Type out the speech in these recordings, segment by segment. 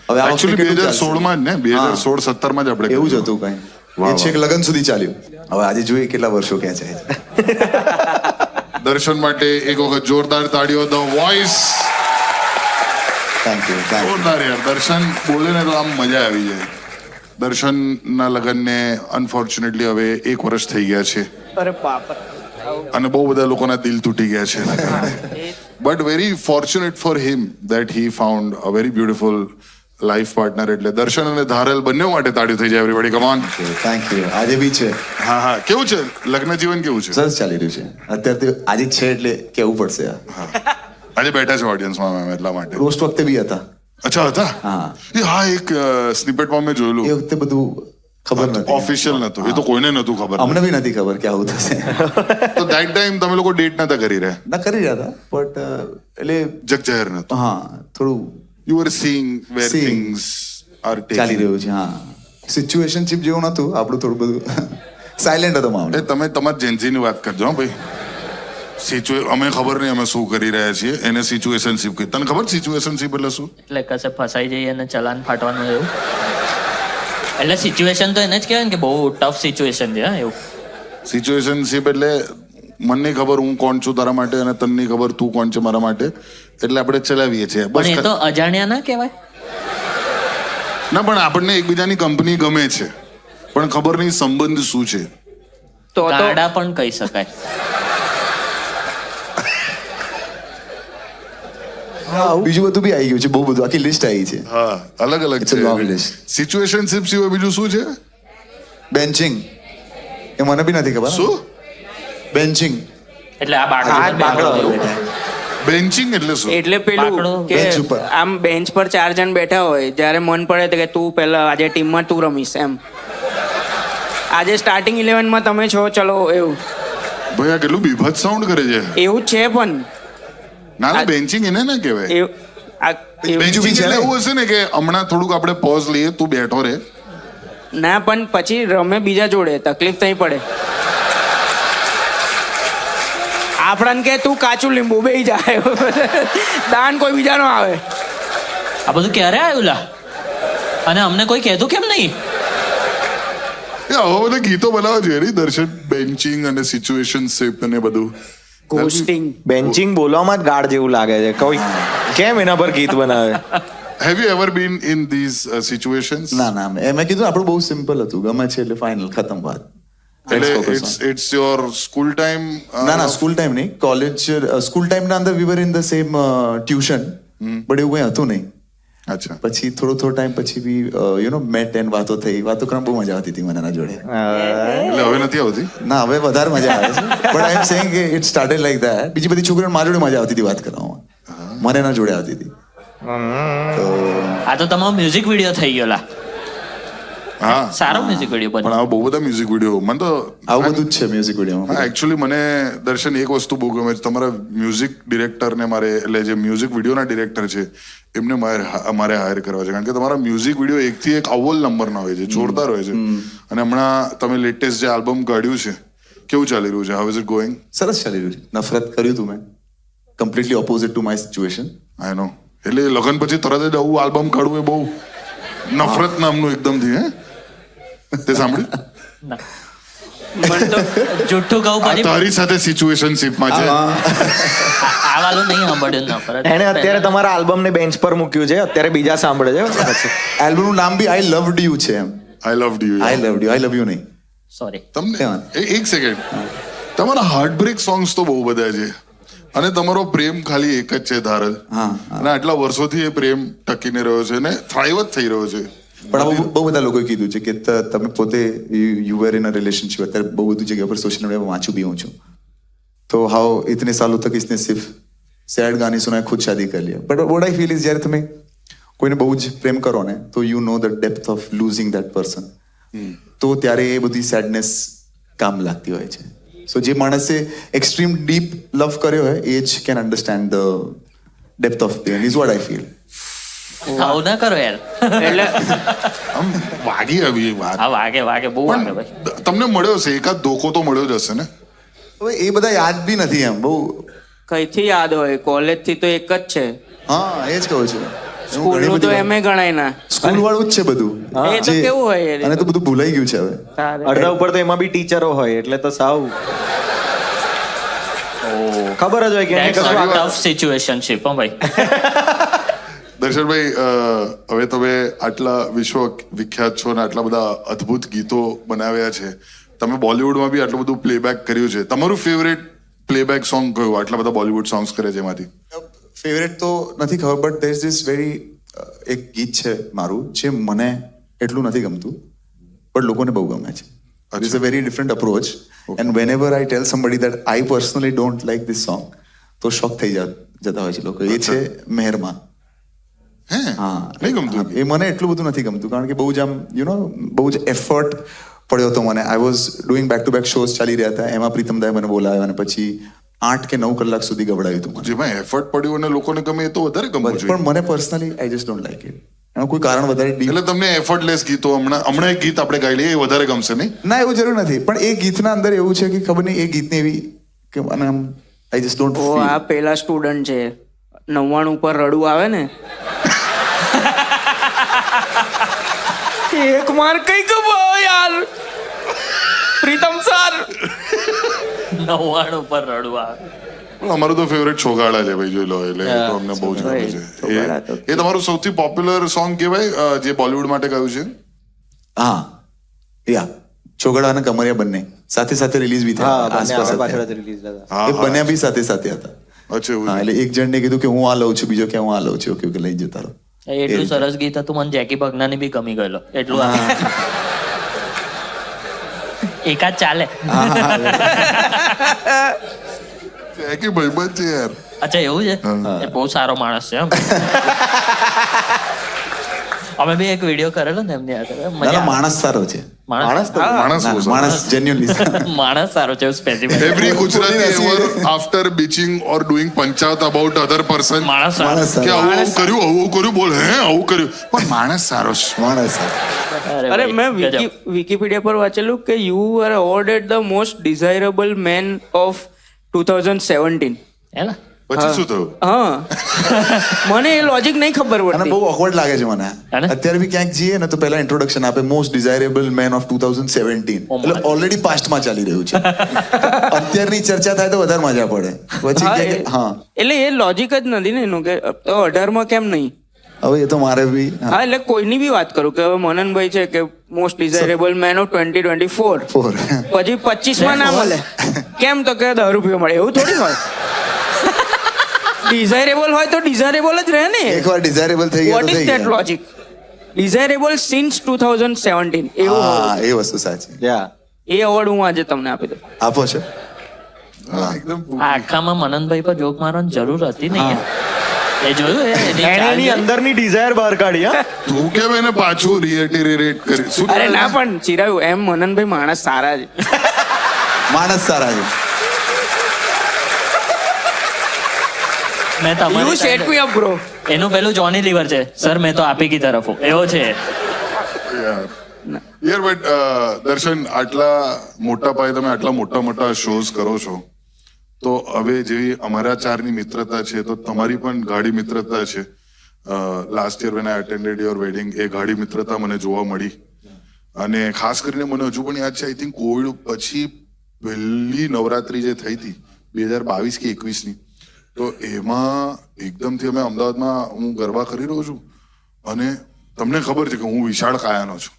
હવે આ એકચ્યુઅલી 2016 માં જ ને 2016-17 માં જ આપણે એવું જ હતું કઈ એ છેક લગન સુધી ચાલ્યું. હવે આજે જોઈએ કેટલા વર્ષો ક્યાં જાય છે. દર્શન માટે એક વખત જોરદાર તાળીઓ. The voice. Thank you. જોરદાર યાર. દર્શન બોલે ને તો આમ મજા આવી જાય. દર્શનના લગ્નને અનફોર્ચ્યુનેટલી હવે 1 વર્ષ થઈ ગયા છે અરે બાપ અને બહુ બધા લોકોના દિલ તૂટી ગયા છે એના કારણે. But very fortunate for him that he found a very beautiful life partner. એટલે દર્શન અને ધારલ બંને માટે તાળીઓ થઈ જાય everybody. Come on. Thank you. આજે બી છે. હા. કેવું છે લગ્ન જીવન? કેવું છે? સરસ ચાલી રહ્યું છે અત્યારે તો. આજે છે એટલે કેવું પડશે. આજે બેઠા છે ઓડિયન્સમાં મેમ એટલા માટે. રોસ્ટ વખતે બી હતા. અચ્છા હતા. હા એક સ્નિપેટમાં મેં જોયેલું. એ વખતે બધું ખબર નથી. ઓફિશિયલ નતું. એ તો કોઈને નતું ખબર. અમને બી નથી ખબર કે આવું થશે. તો દેટ ટાઈમ તમે લોકો ડેટ નતા કરી રહ્યા? ના કરી રહ્યા હતા બટ એટલે જગજાહેર નતું. હા થોડું you are seeing where things are ચાલી રહ્યું છે. હા સિચ્યુએશનશિપ જેવું નતું આપણું. થોડું બધું સાયલેન્ટ હતો મામલો. તમે તમારા જેન્ઝીની વાત કરજો ભાઈ. અમે ખબર નહીં અમે શું કરી રહ્યા છીએ એને સિચ્યુએશનશિપ કહી. તને ખબર સિચ્યુએશનશિપ એટલે શું? એટલે કશે ફસાઈ જઈએ અને ચલાન ફાટવાનું એવું. એટલે સિચ્યુએશન તો એને જ કહેવાય ને કે બહુ ટફ સિચ્યુએશન છે. હા એવું. સિચ્યુએશનશિપ એટલે મને નહીં ખબર હું કોણ છું તારા માટે અને તને નહીં ખબર તું કોણ છે મારા માટે, એટલે આપણે ચલાવીએ છીએ. પણ એ તો અજાણ્યા ના કહેવાય. ના પણ આપણને એકબીજાની કંપની ગમે છે પણ ખબર નહીં સંબંધ શું છે. તો ગાડા પણ કહી શકાય. બીજું બધું બી આવી ગયું છે. બહુ બધું આખી લિસ્ટ આવી છે. હા અલગ અલગ It's a long list. સિચ્યુએશનશિપ સિવાય બીજું શું છે? બેન્ચિંગ એ મને બી નથી ખબર. શું બેન્ચિંગ? એટલે આ બાકડો બેન્ચિંગ એટલે શું? એટલે પેલું કે બેન્ચ ઉપર. આમ બેન્ચ પર 4 જણ બેઠા હોય, જ્યારે મન પડે તો કે તું પહેલા આજે ટીમમાં તું રમીશ એમ. આજે સ્ટાર્ટિંગ 11 માં તમે છો, ચલો એવું. ભાઈ આ કેટલું બીભત્સ સાઉન્ડ કરે છે. એવું જ છે પણ ના ના બેન્ચિંગ એને ના કહેવાય. બેન્ચિંગ એટલે એવું હશે ને કે હમણાં થોડુંક આપણે પોઝ લઈએ, તું બેઠો રહે. ના પણ પછી રમે બીજા જોડે, તકલીફ નહીં પડે. આપણને કે તું કાચું લીંબુ બેહી જાય, દાન કોઈ બીજા નો આવે. આ બધું ક્યારે આવ્યું લા? અને અમને કોઈ કહેતું કેમ નહીં? આવા બધા ગીતો બનાવવા જોઈએ નહીં દર્શન? બેન્ચિંગ અને સિચ્યુએશનશિપ અને બધું. ઘોસ્ટિંગ. બેન્ચિંગ બોલવામાં જ ગાઢ જેવું લાગે છે. કોઈ કેમ એના પર ગીત બનાવે? Have you ever been in these situations? ના મેં કીધું આપણું બહુ સિમ્પલ હતું. ગમે છે એટલે ફાઇનલ, ખતમ વાત. એટલે ઇટ્સ યોર સ્કૂલ ટાઈમ? ના સ્કૂલ ટાઈમ નહીં, કોલેજ. સ્કૂલ ટાઈમ ના અંદર we were in the same tuition, but એવું કઈ હતું નહીં. અચ્છા. પછી થોડો ટાઈમ પછી બી મેટ એન્ડ વાતો થઈ. વાતો કરવામાં બહુ મજા આવતી હતી મને એના જોડે. એટલે હવે નથી આવતી? ના હવે વધારે મજા આવે છે. બટ આઈ એમ સેઇંગ કે ઇટ સ્ટાર્ટેડ લાઈક ધેટ. બીજી બધી છોકરીઓને મારી જોડે મજા આવતી હતી વાત કરવામાં, મને એના જોડે આવતી હતી. આ તો તમારો મ્યુઝિક વિડીયો થઈ ગયો લા. હા સારો મ્યુઝિક વિડીયો પણ બન્યો. આ બહુ બધા મ્યુઝિક વિડીયો મને તો આવું બધું જ છે મ્યુઝિક વિડીયોમાં. એકચ્યુઅલી મને દર્શન એક વસ્તુ બહુ ગમે છે. તમારા મ્યુઝિક ડિરેક્ટરને મારે, એટલે જે મ્યુઝિક વિડીયોના ડિરેક્ટર છે એમને મારે હાયર કરવા છે, કારણ કે તમારા મ્યુઝિક વિડીયો એકથી એક અવ્વલ નંબરના હોય છે, જોરદાર હોય છે. અને હમણાં તમે લેટેસ્ટ જે આલ્બમ કાઢ્યું છે કેવું ચાલી રહ્યું છે? How is it going? સરસ ચાલી રહ્યું છે. નફરત કર્યું હતું મેં, completely opposite to my situation. I know. એટલે લગ્ન પછી તરત જ આવું આલ્બમ કાઢવું એ બહુ નફરત નામનું એકદમથી. હે તે સાંભળ્યું? મને તો જુઠ્ઠું કહું પછી તારી સાથે સિચ્યુએશનશિપમાં છે. આ વાળું નહીં સાંભળ્યું નફરત. એને અત્યારે તમારા આલ્બમ ને બેન્ચ પર મૂક્યું છે, અત્યારે બીજા સાંભળે છે. એલ્બમનું નામ બી આઈ લવડ યુ છે એમ. I loved you. I loved you, I love you નહીં. સોરી. તમને એક સેકન્ડ, તમારા હાર્ટબ્રેક સોંગ્સ તો બહુ બધા છે અને તમારો પ્રેમ ખાલી એક જ છે ધારલ. અને આટલા વર્ષોથી એ પ્રેમ ટકીને રહ્યો છે ને થ્રાઇવ જ થઈ રહ્યો છે. પણ બહુ બધા લોકોએ કીધું છે કે તમે પોતે you were in a relationship. અત્યારે બહુ બધી જગ્યા પર સોશિયલ મીડિયામાં વાંચું બી હું છું. તો હાઉ ઇતને સાलों तक इसने सिर्फ सैड गाने सुना, खुद शादी कर लिया. But what I feel is જ્યારે તમે કોઈને બહુ જ પ્રેમ કરો ને તો you know the depth of losing that person. તો ત્યારે એ બધી સેડનેસ કામ લાગતી હોય છે. સો જે માણસે એક્સ્ટ્રીમ ડીપ લવ કર્યો હોય એ જ can understand the depth of pain is what I feel. આવું ના કરો યાર. એટલે આમ વાગી આવી વાત. હા વાગે બહુ વાગે ભાઈ. તમને મળ્યો છે એકાદ ધોકો તો મળ્યો જ હશે ને? હવે એ બધા યાદ બી નથી એમ બહુ. કઈથી યાદ હોય? કોલેજ થી તો એક જ છે. હા એ જ કહું છું. સ્કૂલનું તો એમે ગણાય ના સ્કૂલ વાળું જ છે બધું એ તો જે- કેવું હોય એ અને તો બધું ભૂલાઈ ગયું છે હવે તારે. અડધા ઉપર તો એમાં બી ટીચરો હોય એટલે તો સાવ ખબર જ હોય કે એને That's કશું a આગળ- tough situationship, હો ભાઈ. દર્શનભાઈ હવે તમે આટલા વિશ્વ વિખ્યાત છો અને આટલા બધા અદ્ભુત ગીતો બનાવ્યા છે તમે બોલિવૂડમાં બી આટલું બધું પ્લેબેક કર્યું છે તમારું ફેવરેટ પ્લેબેક સોંગ કયું આટલા બધા બોલિવૂડ સોંગ્સ કરે છે એમાંથી ફેવરેટ તો નથી ખબર બટ દેર ધીસ વેરી એક ગીત છે મારું જે મને એટલું નથી ગમતું બટ લોકોને બહુ ગમે છે it's a very different approach and whenever I tell somebody that I personally don't like this song તો શોક થઈ જતા હોય છે લોકો એ છે મહેરમાં હે હા નહીં ગમતું હા, એ મને એટલું બધું નથી ગમતું કારણ કે બહુ જ આમ યુ નો બહુ જ એફર્ટ પડ્યો હતો મને I was doing back to back shows ચાલી રહ્યા હતા એમાં પ્રીતમદાએ મને બોલાવ્યો અને પછી 8 કે 9 કલાક સુધી ગવડાવ્યું હતું મને જેમાં એફર્ટ પડ્યું અને લોકોને ગમે એ તો વધારે ગમવું જોઈએ પણ મને personally I just don't like it એનું કોઈ કારણ વધારે deep એટલે તમને એફર્ટલેસ ગીતો હમણાં એક ગીત આપણે ગાઈ લઈએ એ વધારે ગમશે નહીં ના એવું જરૂર નથી પણ એ ગીતના અંદર એવું છે કે ખબર નહીં એ ગીતની એવી કે મને આમ આઈ જસ્ટ ડોન્ટ ઓ આ પેલા સ્ટુડન્ટ છે 99 ઉપર રડવું આવે ને એક માર કઈ ગયો યાર પ્રીતમ સર 99 ઉપર રડવા. પણ અમારું તો ફેવરેટ છોગાડા છે ભાઈ જોઈ લો એટલે એ તો અમને બહુ જ ગમે છે છોગાડા તો- એ તમારું સૌથી પોપ્યુલર સોંગ કહેવાય જે બોલિવૂડ માટે ગાયું છે હા યા ચોગડા અને કમરિયા બંને સાથે સાથે રિલીઝ બી હા થયા બંને આસપાસ આગળ પાછળ હતા. જ release થતા. હા એ બન્યા બી સાથે સાથે હતા અચ્છા એવું હા છે. એટલે એક જણને કીધું કે હું આ લઉં છું બીજો કે હું આ લઉં છું ઓકે ઓકે લઈ જતા રહો એટલું સરસ ગીત હતું મને જેકી ભગનાની બી ગમી ગયેલો એટલું એકાદ ચાલે. છે કે ભાઈબંધ છે યાર અચ્છા એવું છે એ બહુ સારો માણસ છે એમ. અમે બી એક વિડીયો કરેલો ને એમની હાથે ના, મજા ના, આવે. માણસ સારો છે માણસ માણસ બહુ સારો. માણસ જેન્યુઅલી માણસ સારો છે સ્પેસિફિક Every Gujarati પોતાની ever after bitching or doing panchayat about other person માણસ સારો. માણસ કે સારો આવું કર્યું બોલ હે આવું કર્યું પણ માણસ સારો છે માણસ સારો અરે અરે ભાઈ, મેં ગજબ. વિકીપીડિયા પર વાંચેલું કે you are અવોર્ડેડ the most desirable man of 2017 હે ને? પછી શું થયું હા મને એ લોજિક નહીં ખબર અને પડતી બહુ ઓકવર્ડ લાગે છે મને અને? અત્યારે બી ક્યાંક જઈએ ને તો પહેલા ઇન્ટ્રોડક્શન આપે most desirable man of 2017 Oh એટલે my. ઓલરેડી પાસ્ટમાં ચાલી રહ્યું છે અત્યારની ચર્ચા થાય તો વધારે મજા પડે પછી હા, કે કે હા એટલે એ લોજિક જ નથી ને એનું કે 18 માં કેમ નહીં હવે એ તો મારે બી હા એટલે કોઈની બી વાત કરું કે હવે મનનભાઈ છે કે most desirable man of 2024 for પછી 25 માં ના મળે કેમ તો કે 10 રૂપિયા મળે એવું થોડી હોય ડિઝાયરેબલ હોય તો ડિઝાયરેબલ જ રહે ને એકવાર ડિઝાયરેબલ થઈ ગયા વોટ તો ઇઝ થઈ ધેટ ગયા લોજિક ડિઝાયરેબલ સિન્સ 2017 એવું હોવું. હા એ વસ્તુ સાચી Yeah. એ અવોર્ડ હું આજે તમને આપી દઉં આપો છો હા, એકદમ આ આખામાં મનનભાઈ પર જોક મારવાની જરૂર હતી નહીં યાર. એ જોયું એની એણે ચાલ એની જોઈ? અંદરની ડિઝાયર બહાર કાઢી હા તું કેમ એને પાછું રીએટિરેટ કરી શું અરે ના પણ ચિરાયું એમ મનનભાઈ માણસ સારા છે માણસ સારા છે મેં યુ તમારી સેટ મી અપ બ્રો એનું પેલું જોની લીવર છે સર મેં તો આપી કી તરફ હું. એવો છે યાર બટ દર્શન આટલા મોટા પાયે તમે આટલા મોટા મોટા શોઝ કરો છો તો હવે જેવી અમારા ચારની મિત્રતા છે તો તમારી પણ ગાઢી મિત્રતા છે last year when I attended your wedding એ ગાઢી મિત્રતા મને જોવા મળી અને ખાસ કરીને મને હજુ પણ યાદ છે આઈ થિંક કોવિડ પછી પહેલી નવરાત્રી જે થઈ હતી 2022 કે 21ની તો એમાં એકદમથી અમે અમદાવાદમાં હું ગરબા કરી રહ્યો છું અને તમને ખબર છે કે હું વિશાળ કાયાનો છું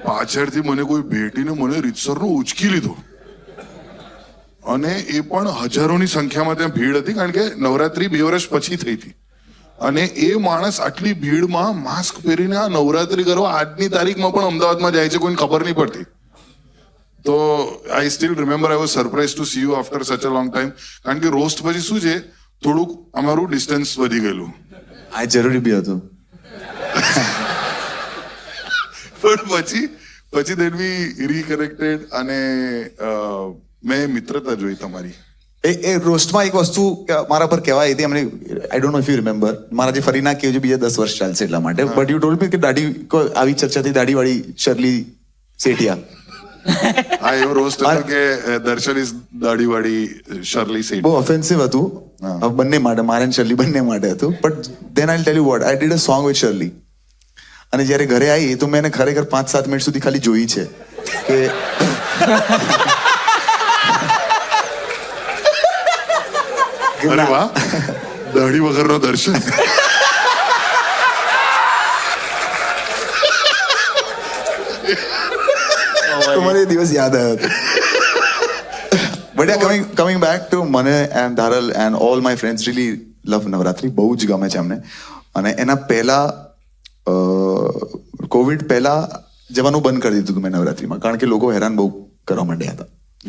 પાછળથી મને કોઈ ભેટીને મને રીતસરનો ઉચકી લીધો અને એ પણ હજારોની સંખ્યામાં ત્યાં ભીડ હતી કારણ કે નવરાત્રી 2 વર્ષ પછી થઈ હતી અને એ માણસ આટલી ભીડમાં માસ્ક પહેરીને આ નવરાત્રી કરવા આજની તારીખમાં પણ અમદાવાદમાં જાય છે કોઈને ખબર નહીં પડતી તો I still remember I was surprise to see you after such a long time કારણ કે રોસ્ટ પછી શું છે થોડુંક અમારું ડિસ્ટન્સ વધી ગયેલું આ જરૂરી બી હતું પણ પછી દેન વી રીકનેક્ટેડ અને મેં મિત્રતા જોઈ તમારી એ રોસ્ટમાં એક વસ્તુ મારા પર કહેવાય હતી અમને I don't know if you remember મારા જે ફરી ના કહેજો બીજા 10 વર્ષ ચાલશે એટલા માટે બટ યુ ટોલ્ડ મી કે દાઢી આવી ચર્ચાથી દાઢીવાળી શર્લી સેઠિયા હા એવો રોસ્ટ હતો કે દર્શન ઇઝ દાઢીવાળી શર્લી સેઠ બહુ ઓફેન્સિવ હતું હવે બંને માટે, મારે અને શર્લી બંને માટે હતું. But then I tell you what, I did a song with Shirley. અને જ્યારે ઘરે આવી તો મેં એને ખરેખર 5-7 મિનિટ સુધી ખાલી જોઈ છે કે અરે વાહ, દાઢી વગરનો દર્શન. તો મને એ દિવસ યાદ આવ્યો હતો. બટ કમિંગ બેક ટુ મને એન્ડ ધારલ and all my friends really love Navratri. બહુ જ ગમે છે અમને. અને એના પહેલા કોવિડ પહેલા જવાનું બંધ કરી દીધું હતું મેં નવરાત્રીમાં, કારણ કે લોકો હેરાન બહુ કરવા માંડ્યા હતા.